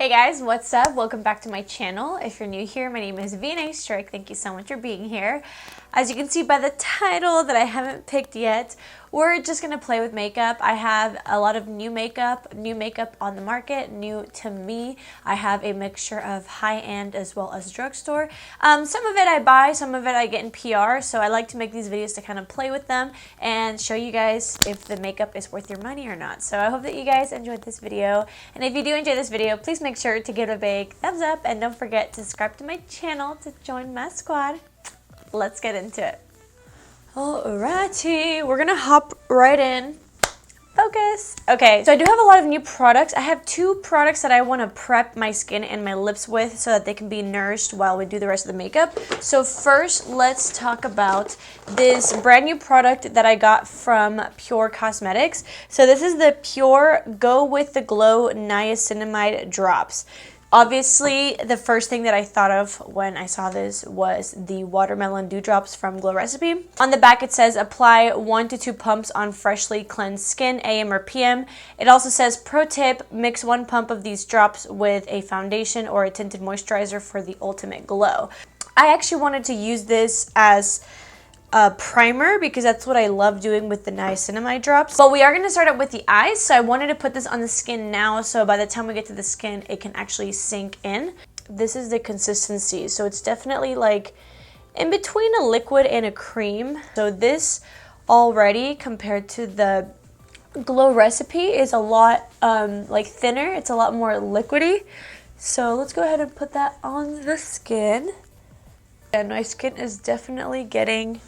Hey guys, what's up? Welcome back to my channel. If you're new here, my name is vianney.strick. Thank you so much for being here. As you can see by the title that I haven't picked yet, we're just going to play with makeup. I have a lot of new makeup on the market, new to me. I have a mixture of high-end as well as drugstore. Some of it I buy, some of it I get in PR, so I like to make these videos to kind of play with them and show you guys if the makeup is worth your money or not. So I hope that you guys enjoyed this video, and if you do enjoy this video, please make sure to give it a big thumbs up and don't forget to subscribe to my channel to join my squad. Let's get into it. Alrighty, we're gonna hop right in. Focus. Okay, so I do have a lot of new products. I have two products that I want to prep my skin and my lips with so that they can be nourished while we do the rest of the makeup. So first, let's talk about this brand new product that I got from Pur Cosmetics. So this is the Pure Go With The Glow Niacinamide Drops. Obviously, the first thing that I thought of when I saw this was the watermelon dewdrops from Glow Recipe. On the back it says apply 1 to 2 pumps on freshly cleansed skin, AM or PM. It also says pro tip, mix 1 pump of these drops with a foundation or a tinted moisturizer for the ultimate glow. I actually wanted to use this as a primer because that's what I love doing with the niacinamide drops. But we are going to start out with the eyes, so I wanted to put this on the skin now so by the time we get to the skin it can actually sink in. This is the consistency, so it's definitely like in between a liquid and a cream. So this already compared to the Glow Recipe is a lot like thinner. It's a lot more liquidy. So let's go ahead and put that on the skin. And my skin is definitely getting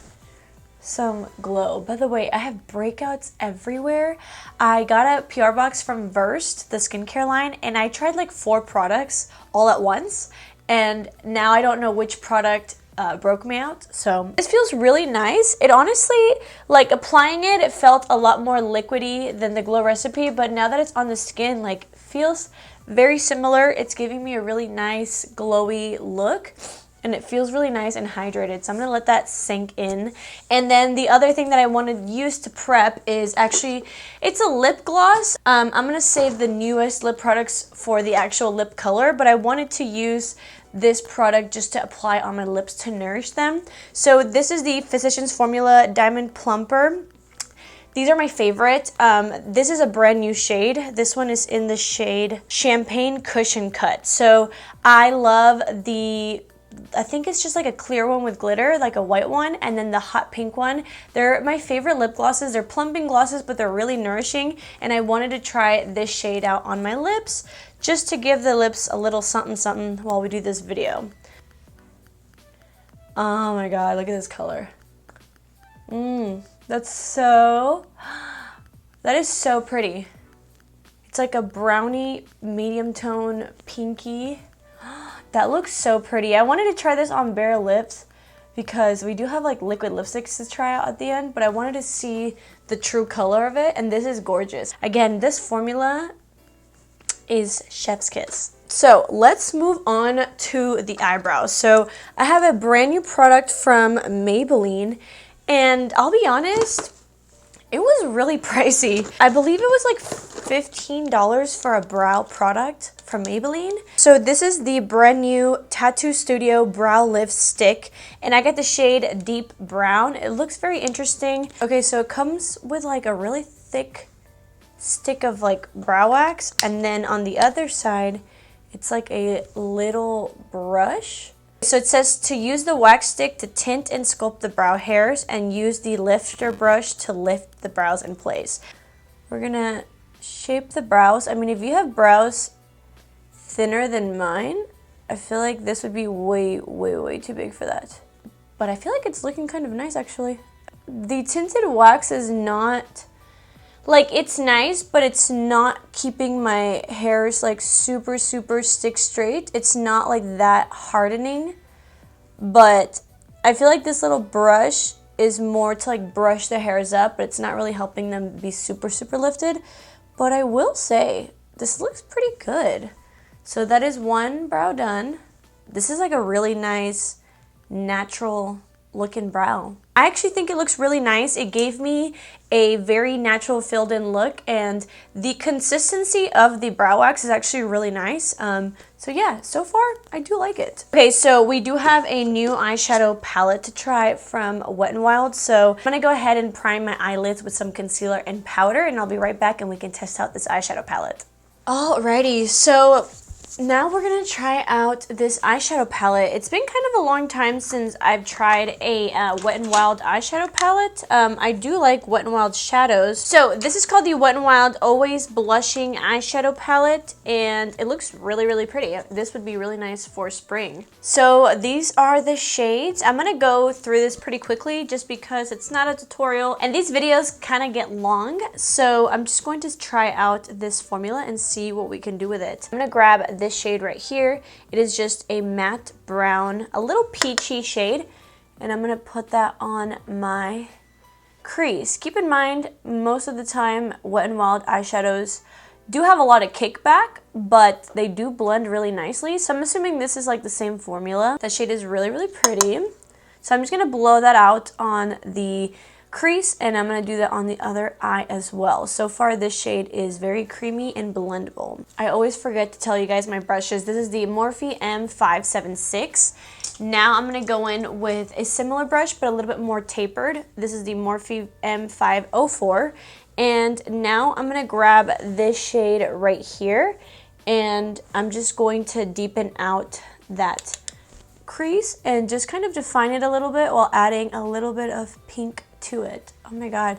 some glow. By the way, I have breakouts everywhere. I got a PR box from Versed, the skincare line, and I tried like 4 products all at once, and now I don't know which product broke me out. So this feels really nice. It honestly, like applying it, it felt a lot more liquidy than the Glow Recipe, but now that it's on the skin, like feels very similar. It's giving me a really nice glowy look. And it feels really nice and hydrated, so I'm going to let that sink in. And then the other thing that I want to use to prep is actually, it's a lip gloss. I'm going to save the newest lip products for the actual lip color, but I wanted to use this product just to apply on my lips to nourish them. So this is the Physicians Formula Diamond Plumper. These are my favorite. This is a brand new shade. This one is in the shade Champagne Cushion Cut. So I love I think it's just like a clear one with glitter, like a white one, and then the hot pink one. They're my favorite lip glosses. They're plumping glosses, but they're really nourishing, and I wanted to try this shade out on my lips just to give the lips a little something something while we do this video. Oh my god, look at this color. That is so pretty. It's like a brownie medium tone pinky. That looks so pretty. I wanted to try this on bare lips because we do have like liquid lipsticks to try out at the end, but I wanted to see the true color of it, and this is gorgeous. Again, this formula is chef's kiss. So let's move on to the eyebrows. So I have a brand new product from Maybelline, and I'll be honest, it was really pricey. I believe it was like $15 for a brow product from Maybelline. So this is the brand new Tattoo Studio Brow Lift Stick, and I got the shade Deep Brown. It looks very interesting. Okay, so it comes with like a really thick stick of like brow wax, and then on the other side, it's like a little brush. So it says to use the wax stick to tint and sculpt the brow hairs and use the lifter brush to lift the brows in place. We're gonna shape the brows. I mean, if you have brows thinner than mine, I feel like this would be way too big for that. But I feel like it's looking kind of nice actually. The tinted wax is not, like it's nice, but it's not keeping my hairs like super stick straight. It's not like that hardening, but I feel like this little brush is more to like brush the hairs up, but it's not really helping them be super lifted. But I will say, this looks pretty good. So that is one brow done. This is like a really nice natural looking brow. I actually think it looks really nice. It gave me a very natural filled in look, and the consistency of the brow wax is actually really nice. So yeah, so far I do like it. Okay, so we do have a new eyeshadow palette to try from Wet n Wild. So I'm gonna go ahead and prime my eyelids with some concealer and powder, and I'll be right back and we can test out this eyeshadow palette. Alrighty, so now we're gonna try out this eyeshadow palette. It's been kind of a long time since I've tried a Wet n Wild eyeshadow palette. I do like Wet n Wild shadows. So this is called the Wet n Wild Always Blushing Eyeshadow Palette, and it looks really, really pretty. This would be really nice for spring. So these are the shades. I'm gonna go through this pretty quickly just because it's not a tutorial, and these videos kind of get long. So I'm just going to try out this formula and see what we can do with it. I'm gonna grab this shade right here. It is just a matte brown, a little peachy shade, and I'm gonna put that on my crease. Keep in mind, most of the time Wet n Wild eyeshadows do have a lot of kickback, but they do blend really nicely. So I'm assuming this is like the same formula. That shade is really, really pretty. So I'm just gonna blow that out on the crease, and I'm going to do that on the other eye as well. So far this shade is very creamy and blendable. I always forget to tell you guys my brushes. This is the Morphe M576. Now I'm going to go in with a similar brush but a little bit more tapered. This is the Morphe M504, and now I'm going to grab this shade right here, and I'm just going to deepen out that crease and just kind of define it a little bit while adding a little bit of pink to it. Oh my god,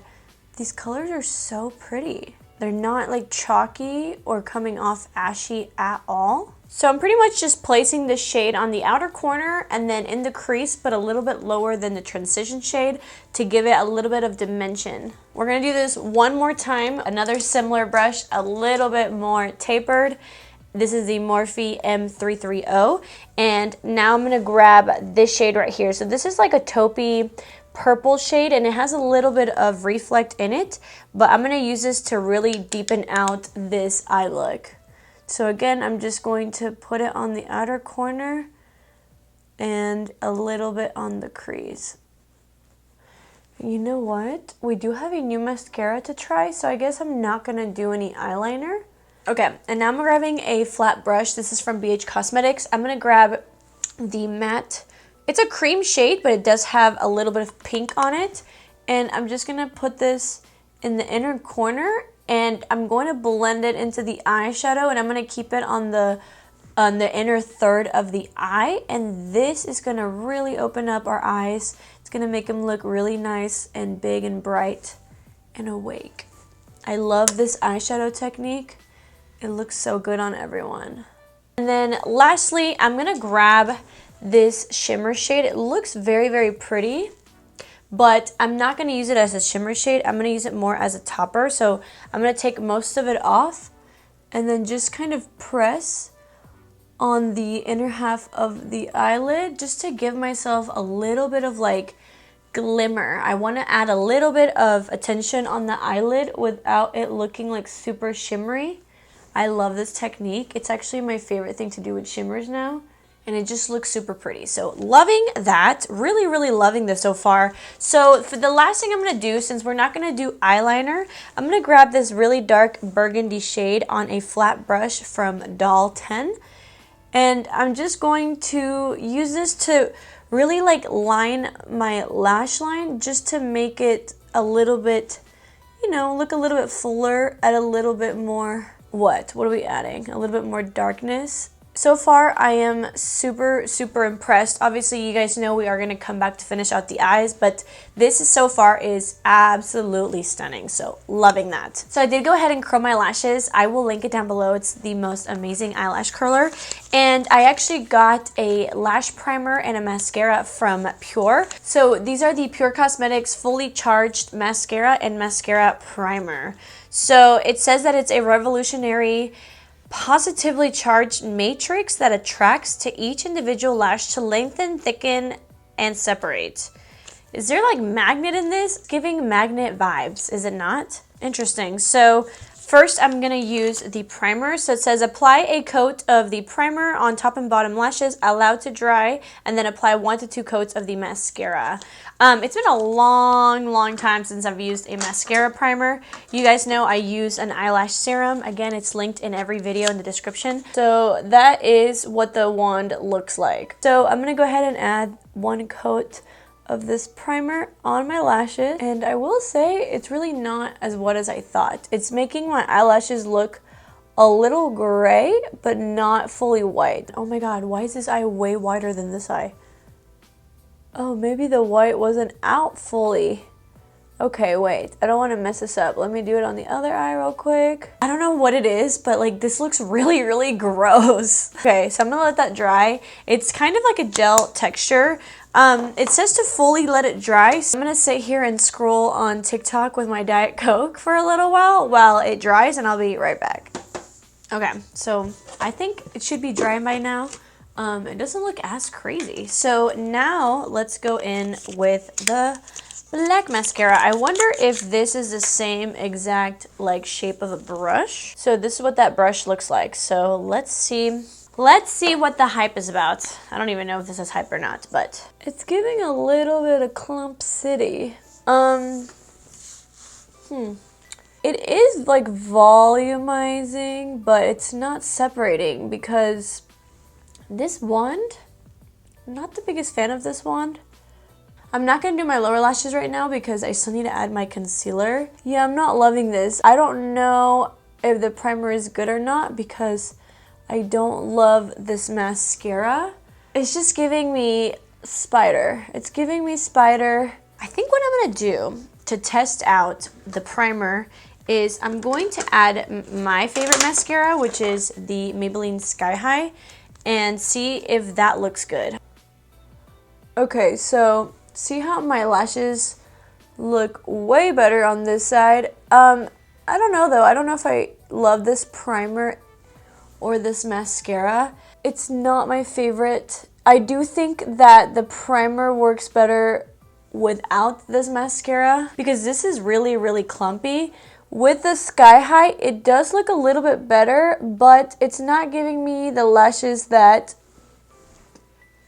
these colors are so pretty. They're not like chalky or coming off ashy at all. So I'm pretty much just placing this shade on the outer corner and then in the crease, but a little bit lower than the transition shade to give it a little bit of dimension. We're gonna do this one more time. Another similar brush, a little bit more tapered. This is the Morphe M330, and now I'm gonna grab this shade right here. So this is like a taupey purple shade, and it has a little bit of reflect in it, but I'm gonna use this to really deepen out this eye look. So again, I'm just going to put it on the outer corner and a little bit on the crease. You know what? We do have a new mascara to try, so I guess I'm not gonna do any eyeliner. Okay, and now I'm grabbing a flat brush. This is from BH Cosmetics. I'm gonna grab the matte, it's a cream shade, but it does have a little bit of pink on it. And I'm just gonna put this in the inner corner, and I'm going to blend it into the eyeshadow, and I'm gonna keep it on the inner third of the eye. And this is gonna really open up our eyes. It's gonna make them look really nice and big and bright and awake. I love this eyeshadow technique. It looks so good on everyone. And then lastly, I'm gonna grab this shimmer shade. It looks very, very pretty, but I'm not gonna use it as a shimmer shade. I'm gonna use it more as a topper. So I'm gonna take most of it off and then just kind of press on the inner half of the eyelid just to give myself a little bit of like glimmer. I wanna add a little bit of attention on the eyelid without it looking like super shimmery. I love this technique. It's actually my favorite thing to do with shimmers now, and it just looks super pretty. So loving that, really, really loving this so far. So for the last thing I'm gonna do, since we're not gonna do eyeliner, I'm gonna grab this really dark burgundy shade on a flat brush from Doll 10, and I'm just going to use this to really like line my lash line just to make it a little bit, you know, look a little bit fuller, add a little bit more. What are we adding? A little bit more darkness. So far, I am super, super impressed. Obviously, you guys know we are going to come back to finish out the eyes, but this is, so far is absolutely stunning. So loving that. So I did go ahead and curl my lashes. I will link it down below. It's the most amazing eyelash curler. And I actually got a lash primer and a mascara from Pur. So these are the Pur Cosmetics Fully Charged Mascara and Mascara Primer. So it says that it's a revolutionary positively charged matrix that attracts to each individual lash to lengthen, thicken, and separate. Is there like magnet in this? It's giving magnet vibes, is it not? Interesting. So First, I'm going to use the primer. So it says apply a coat of the primer on top and bottom lashes, allow to dry, and then apply 1 to 2 coats of the mascara. It's been a long time since I've used a mascara primer. You guys know I use an eyelash serum. Again, it's linked in every video in the description. So that is what the wand looks like. So I'm going to go ahead and add 1 coat of this primer on my lashes, and I will say it's really not as wet as I thought. It's making my eyelashes look a little gray but not fully white. Oh my god, why is this eye way wider than this eye? Oh, maybe the white wasn't out fully. Okay, wait, I don't want to mess this up. Let me do it on the other eye real quick. I don't know what it is, but like this looks really gross. Okay, so I'm gonna let that dry. It's kind of like a gel texture. It says to fully let it dry, so I'm gonna sit here and scroll on TikTok with my Diet Coke for a little while it dries, and I'll be right back. Okay, so I think it should be dry by now. It doesn't look as crazy. So now let's go in with the black mascara. I wonder if this is the same exact like shape of a brush. So this is what that brush looks like. So let's see. Let's see what the hype is about. I don't even know if this is hype or not, but it's giving a little bit of Clump City. It is like volumizing, but it's not separating because this wand, I'm not the biggest fan of this wand. I'm not gonna do my lower lashes right now because I still need to add my concealer. Yeah, I'm not loving this. I don't know if the primer is good or not because I don't love this mascara. It's just giving me spider. It's giving me spider. I think what I'm gonna do to test out the primer is I'm going to add my favorite mascara, which is the Maybelline Sky High, and see if that looks good. Okay, so see how my lashes look way better on this side. I don't know though. I don't know if I love this primer or this mascara. It's not my favorite. I do think that the primer works better without this mascara because this is really clumpy. With the Sky High, it does look a little bit better, but it's not giving me the lashes that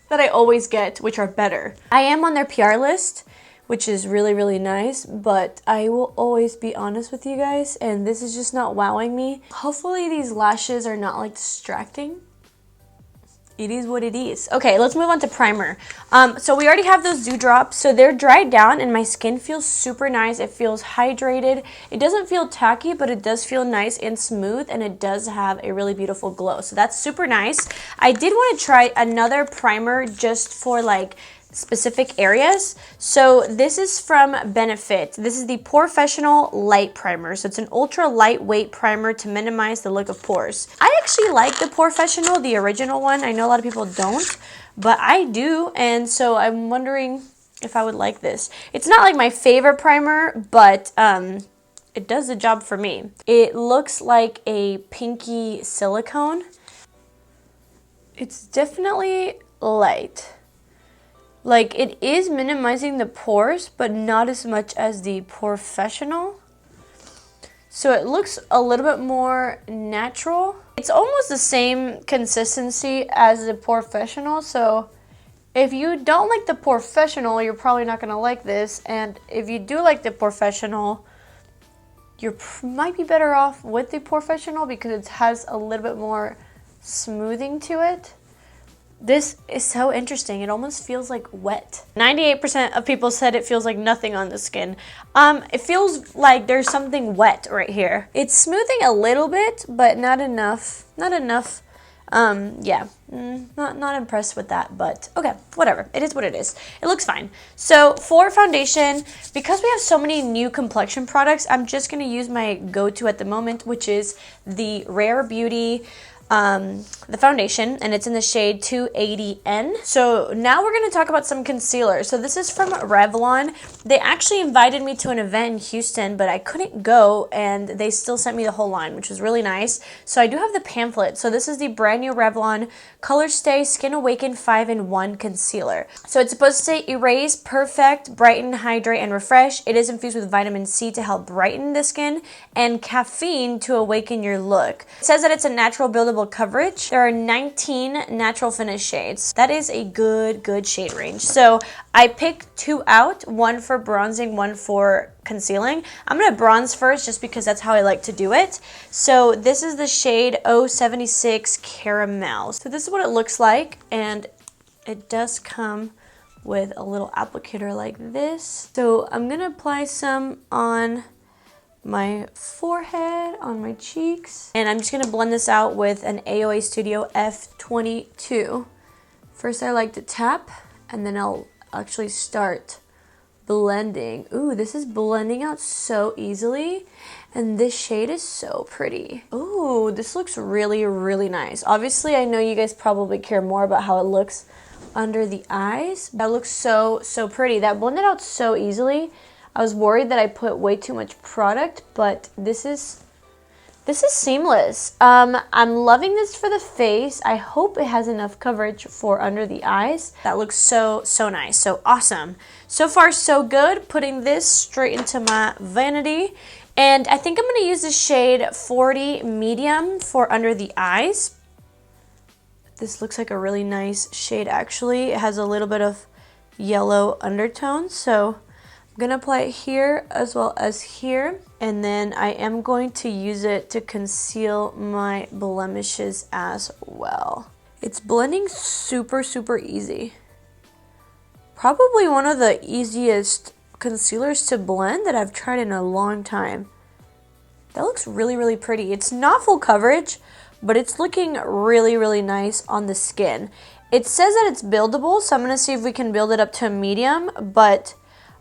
I always get, which are better. I am on their PR list, which is really nice, but I will always be honest with you guys, and this is just not wowing me. Hopefully these lashes are not like distracting. It is what it is. Okay, let's move on to primer. So we already have those dewdrops, so they're dried down and my skin feels super nice. It feels hydrated. It doesn't feel tacky, but it does feel nice and smooth, and it does have a really beautiful glow. So that's super nice. I did want to try another primer just for like specific areas. So this is from Benefit. This is the POREFESSIONAL Light Primer. So it's an ultra lightweight primer to minimize the look of pores. I actually like the POREFESSIONAL, the original one. I know a lot of people don't, but I do, and so I'm wondering if I would like this. It's not like my favorite primer, but it does the job for me. It looks like a pinky silicone. It's definitely light. Like, it is minimizing the pores, but not as much as the POREFESSIONAL. So it looks a little bit more natural. It's almost the same consistency as the POREFESSIONAL, so if you don't like the POREFESSIONAL, you're probably not gonna like this. And if you do like the POREFESSIONAL, you might be better off with the POREFESSIONAL because it has a little bit more smoothing to it. This is so interesting. It almost feels like wet. 98% of people said it feels like nothing on the skin. It feels like there's something wet right here. It's smoothing a little bit, but not enough. Not enough. Yeah, not impressed with that, but okay, whatever. It is what it is. It looks fine. So for foundation, because we have so many new complexion products, I'm just gonna use my go-to at the moment, which is the Rare Beauty the foundation, and it's in the shade 280N. So now we're going to talk about some concealer. So this is from Revlon. They actually invited me to an event in Houston, but I couldn't go, and they still sent me the whole line, which was really nice. So I do have the pamphlet. So this is the brand new Revlon Color Stay Skin Awaken 5-in-1 Concealer. So it's supposed to say erase, perfect, brighten, hydrate, and refresh. It is infused with vitamin C to help brighten the skin and caffeine to awaken your look. It says that it's a natural buildable coverage. There are 19 natural finish shades. That is a good shade range. So I picked 2 out, one for bronzing, one for concealing. I'm gonna bronze first just because that's how I like to do it. So this is the shade 076 Caramel. So this is what it looks like, and it does come with a little applicator like this. So I'm gonna apply some on my forehead, on my cheeks, and I'm just gonna blend this out with an AOA Studio F22. First I like to tap, and then I'll actually start blending. Ooh, this is blending out so easily, and this shade is so pretty. Ooh, this looks really nice. Obviously, I know you guys probably care more about how it looks under the eyes. That looks so pretty. That blended out so easily. I was worried that I put way too much product, but this is seamless. I'm loving this for the face. I hope it has enough coverage for under the eyes. That looks so nice, so awesome. So far, so good. Putting this straight into my vanity. And I think I'm gonna use the shade 40 Medium for under the eyes. This looks like a really nice shade, actually. It has a little bit of yellow undertones, so I'm gonna apply it here as well as here, and then I am going to use it to conceal my blemishes as well. It's blending super easy. Probably one of the easiest concealers to blend that I've tried in a long time. That looks really pretty. It's not full coverage, but it's looking really nice on the skin. It says that it's buildable, so I'm gonna see if we can build it up to a medium, but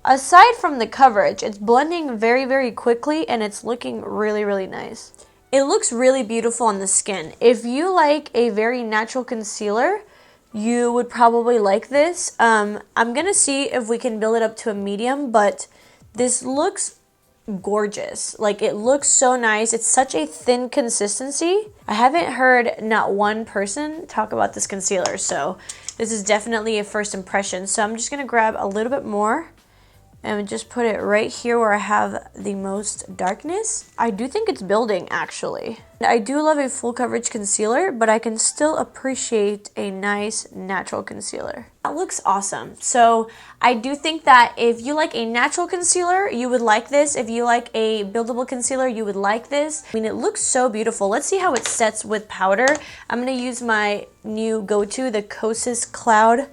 aside from the coverage, it's blending very quickly, and it's looking really nice. It looks really beautiful on the skin. If you like a very natural concealer, you would probably like this. I'm gonna see if we can build it up to a medium, but this looks gorgeous. Like, it looks so nice. It's such a thin consistency. I haven't heard not one person talk about this concealer, so this is definitely a first impression. So I'm just gonna grab a little bit more and just put it right here where I have the most darkness. I do think it's building, actually. I do love a full coverage concealer, but I can still appreciate a nice natural concealer. That looks awesome. So I do think that if you like a natural concealer, you would like this. If you like a buildable concealer, you would like this. I mean, it looks so beautiful. Let's see how it sets with powder. I'm gonna use my new go-to, the KOSAS Cloud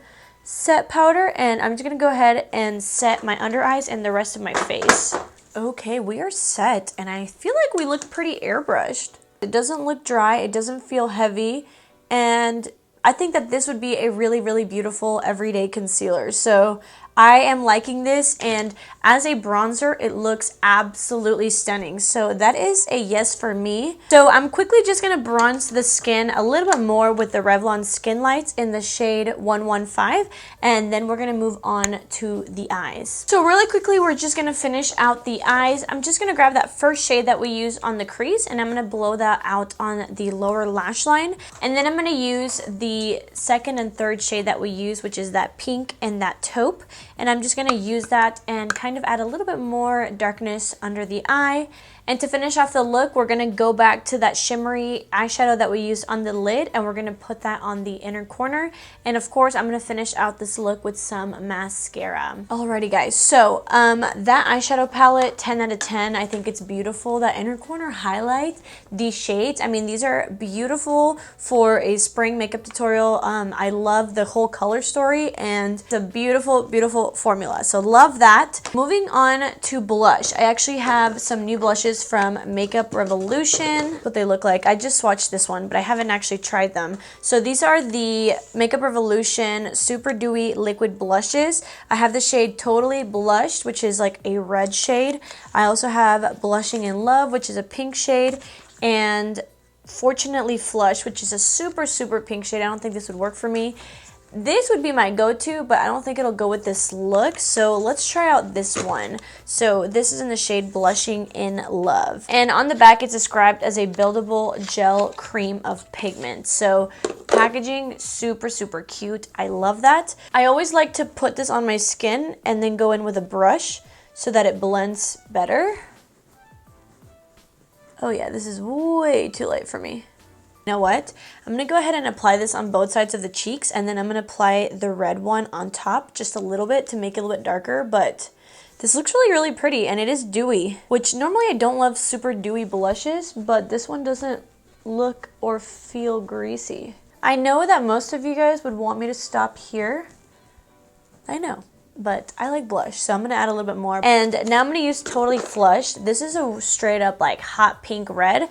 Set powder, and I'm just gonna go ahead and set my under eyes and the rest of my face. Okay, we are set, and I feel like we look pretty airbrushed. It doesn't look dry, it doesn't feel heavy, and I think that this would be a really beautiful everyday concealer. So I am liking this, and as a bronzer, it looks absolutely stunning. So that is a yes for me. So I'm quickly just gonna bronze the skin a little bit more with the Revlon Skin Lights in the shade 115, and then we're gonna move on to the eyes. So really quickly, we're just gonna finish out the eyes. I'm just gonna grab that first shade that we use on the crease, and I'm gonna blow that out on the lower lash line. And then I'm gonna use the second and third shade that we use, which is that pink and that taupe. And I'm just gonna use that and kind of add a little bit more darkness under the eye. And to finish off the look, we're gonna go back to that shimmery eyeshadow that we used on the lid, and we're gonna put that on the inner corner. And of course, I'm gonna finish out this look with some mascara. Alrighty guys, so that eyeshadow palette, 10 out of 10. I think it's beautiful. That inner corner highlight, these shades, I mean, these are beautiful for a spring makeup tutorial. I love the whole color story, and it's a beautiful formula. So love that. Moving on to blush. I actually have some new blushes from Makeup Revolution. What they look like. I just swatched this one, but I haven't actually tried them. So these are the Makeup Revolution Super Dewy Liquid Blushes. I have the shade Totally Blushed, which is like a red shade. I also have Blushing in Love, which is a pink shade, and Fortunately Flush, which is a super, super pink shade. I don't think this would work for me. This would be my go-to, but I don't think it'll go with this look. So let's try out this one. So this is in the shade Blushing in Love. And on the back, it's described as a buildable gel cream of pigment. So packaging, super, super cute. I love that. I always like to put this on my skin and then go in with a brush so that it blends better. Oh yeah, this is way too light for me. You know what? I'm going to go ahead and apply this on both sides of the cheeks, and then I'm going to apply the red one on top just a little bit to make it a little bit darker, but this looks really, really pretty, and it is dewy, which normally I don't love super dewy blushes, but this one doesn't look or feel greasy. I know that most of you guys would want me to stop here. I know. But I like blush, so I'm going to add a little bit more. And now I'm going to use Totally Flush. This is a straight up like hot pink red.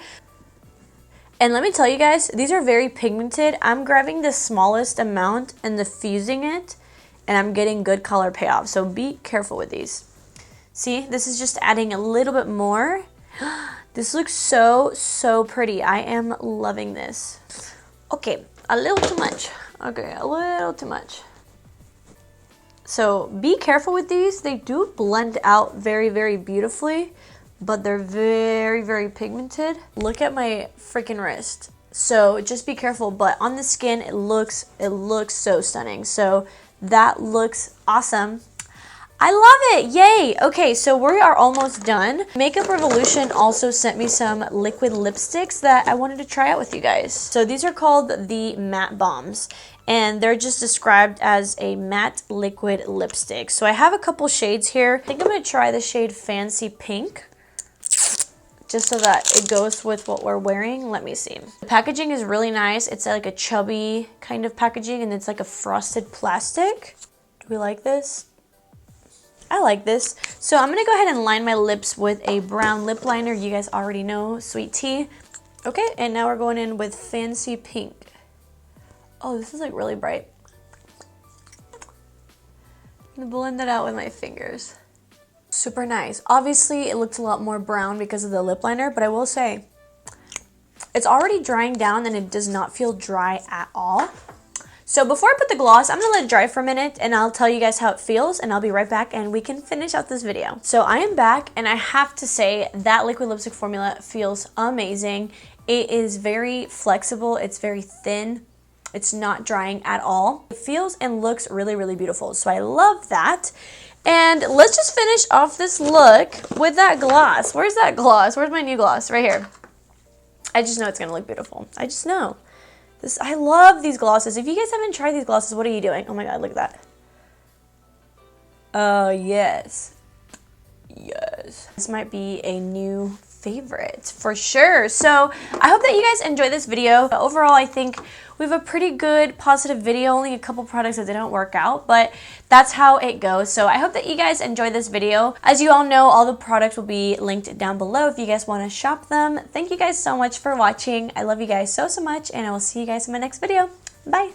And let me tell you guys, these are very pigmented. I'm grabbing the smallest amount and diffusing it, and I'm getting good color payoff. So be careful with these. See, this is just adding a little bit more. This looks so, so pretty. I am loving this. Okay, a little too much. Okay, a little too much. So be careful with these. They do blend out very, very beautifully, but they're very, very pigmented. Look at my freaking wrist. So just be careful, but on the skin, it looks so stunning. So that looks awesome. I love it, yay. Okay, so we are almost done. Makeup Revolution also sent me some liquid lipsticks that I wanted to try out with you guys. So these are called the Matte Bombs, and they're just described as a matte liquid lipstick. So I have a couple shades here. I think I'm gonna try the shade Fancy Pink, just so that it goes with what we're wearing. Let me see. The packaging is really nice. It's like a chubby kind of packaging, and it's like a frosted plastic. Do we like this? I like this. So I'm gonna go ahead and line my lips with a brown lip liner. You guys already know, Sweet Tea. Okay, and now we're going in with Fancy Pink. Oh, this is like really bright. I'm gonna blend it out with my fingers. Super nice. Obviously, it looks a lot more brown because of the lip liner, but I will say, it's already drying down and it does not feel dry at all. So before I put the gloss, I'm gonna let it dry for a minute and I'll tell you guys how it feels, and I'll be right back and we can finish out this video. So I am back, and I have to say that liquid lipstick formula feels amazing. It is very flexible, it's very thin, it's not drying at all. It feels and looks really, really beautiful, so I love that. And let's just finish off this look with that gloss. Where's that gloss? Where's my new gloss? Right here. I just know it's gonna look beautiful. I just know. I love these glosses. If you guys haven't tried these glosses, what are you doing? Oh my god, look at that. Oh, yes. Yes. This might be a new favorite for sure. So I hope that you guys enjoyed this video. Overall, I think we have a pretty good positive video. Only a couple products that didn't work out, but that's how it goes. So I hope that you guys enjoyed this video. As you all know, all the products will be linked down below if you guys want to shop them. Thank you guys so much for watching. I love you guys so, so much, and I will see you guys in my next video. Bye.